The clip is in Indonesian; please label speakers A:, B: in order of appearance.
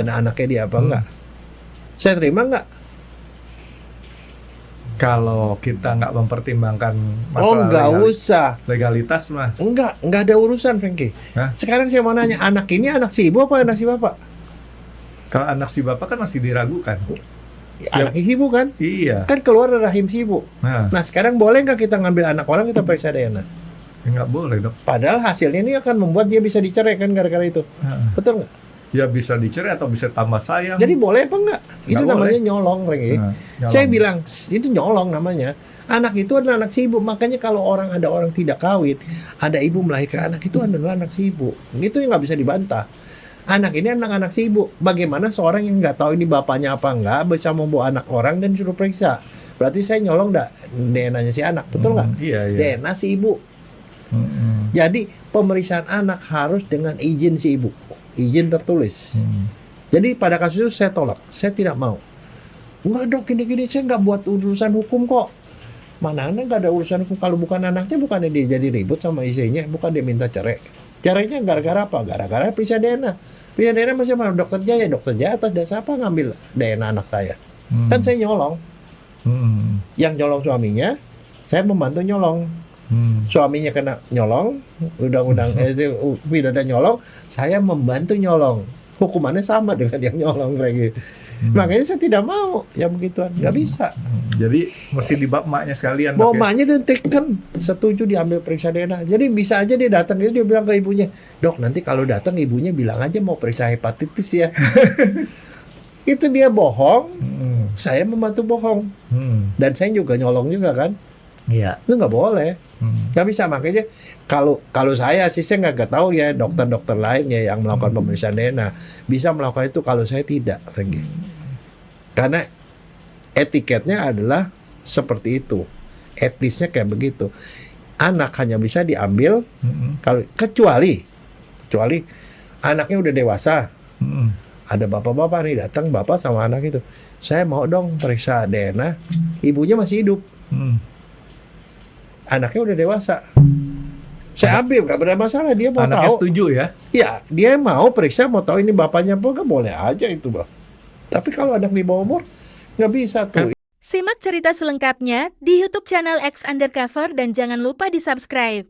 A: anaknya dia apa enggak. Saya terima enggak?
B: Kalau kita nggak mempertimbangkan
A: Oh,
B: masalah
A: enggak usah.
B: legalitas mah.
A: Enggak ada urusan, Frankie.
B: Hah?
A: Sekarang saya mau nanya, anak ini anak si ibu apa anak si bapak?
B: Kalau anak si bapak kan masih diragukan.
A: Anak si ibu kan?
B: Iya.
A: Kan keluar dari rahim si ibu. Nah, sekarang boleh nggak kita ngambil anak orang, kita periksa DNA?
B: Nggak boleh dok.
A: Padahal hasilnya ini akan membuat dia bisa dicerai kan gara-gara itu. Betul nggak?
B: Ya bisa dicerai atau bisa tambah sayang.
A: Jadi boleh apa enggak? Itu
B: Nggak
A: namanya
B: boleh.
A: nyolong, Frankie.
B: Nyolong.
A: Saya bilang, itu nyolong namanya. Anak itu adalah anak si ibu. Makanya kalau ada orang tidak kawin, ada ibu melahirkan anak, itu adalah anak si ibu. Itu yang nggak bisa dibantah. Anak ini anak-anak si ibu. Bagaimana seorang yang nggak tahu ini bapaknya apa enggak bisa membawa anak orang dan disuruh periksa? Berarti saya nyolong DNA-nya si anak, betul nggak?
B: Iya.
A: DNA si ibu. Jadi pemeriksaan anak harus dengan izin si ibu, izin tertulis. Jadi pada kasus itu saya tolak, saya tidak mau. Enggak dok, gini-gini saya nggak buat urusan hukum kok. Mana ada nggak ada urusan hukum, kalau bukan anaknya bukannya dia jadi ribut sama istrinya, bukan dia minta cerai. Cerainya gara-gara apa? Gara-gara periksa DNA. Periksa DNA masih sama dokter Jaya atas dasar apa ngambil DNA anak saya? Kan saya nyolong. Yang nyolong suaminya, saya membantu nyolong. Suaminya kena nyolong, undang-undang pidana nyolong, saya membantu nyolong. Hukumannya sama dengan yang nyolong kayak gitu. Makanya saya tidak mau yang begituan, nggak bisa.
B: Jadi mesti di bab maknya sekalian.
A: Mau maknya dan kan setuju diambil periksa DNA. Jadi bisa aja dia datang itu dia bilang ke ibunya, dok nanti kalau datang ibunya bilang aja mau periksa hepatitis ya. Itu dia bohong, saya membantu bohong. Dan saya juga nyolong juga kan.
B: Iya.
A: Itu nggak boleh. Nggak bisa, makanya kalau saya sih saya nggak tahu ya dokter-dokter lain ya yang melakukan pemeriksaan DNA bisa melakukan itu, kalau saya tidak, Frankie. Karena etiketnya adalah seperti itu, etisnya kayak begitu. Anak hanya bisa diambil kalau kecuali anaknya udah dewasa. Ada bapak-bapak nih datang, bapak sama anak itu, saya mau dong periksa DNA, ibunya masih hidup. Anaknya udah dewasa, saya ambil, gak ada masalah. Dia mau
B: anaknya
A: tahu,
B: setuju ya?
A: ya dia mau periksa, mau tahu ini bapaknya apa, gak boleh aja itu bang. Tapi kalau anak di bawah umur nggak bisa tuh.
C: Simak cerita selengkapnya di YouTube channel X Undercover dan jangan lupa di subscribe.